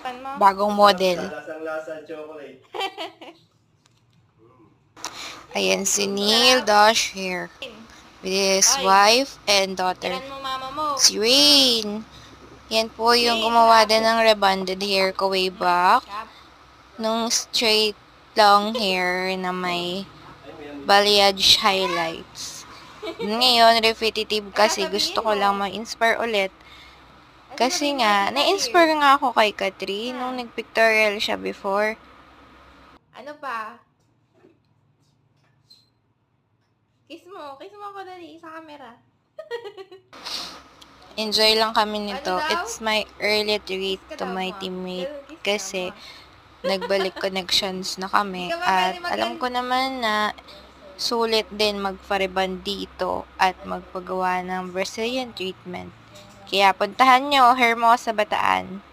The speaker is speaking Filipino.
Tikpan mo. Bagong model. Lasang-lasa chocolate. Ayan si Neil Dash here. With his wife and daughter. Tiran mo mama mo. Si Rain. Yan po yung gumawa din ng rebonded hair ko way back. Nung straight long hair na may balayage highlights. Ngayon, repetitive kasi gusto ko lang ma-inspire ulit. Kasi nga, na-inspire nga ako kay Katrin nung nag-pictorial siya before. Ano pa? Kiss mo ako dali sa camera. Enjoy lang kami nito. Ano daw? It's my early treat to my teammate kasi nagbalik connections na kami at alam ko naman na sulit din magpa-rebond dito at magpagawa ng Brazilian treatment. Kaya puntahan nyo, hair mo sa Bataan.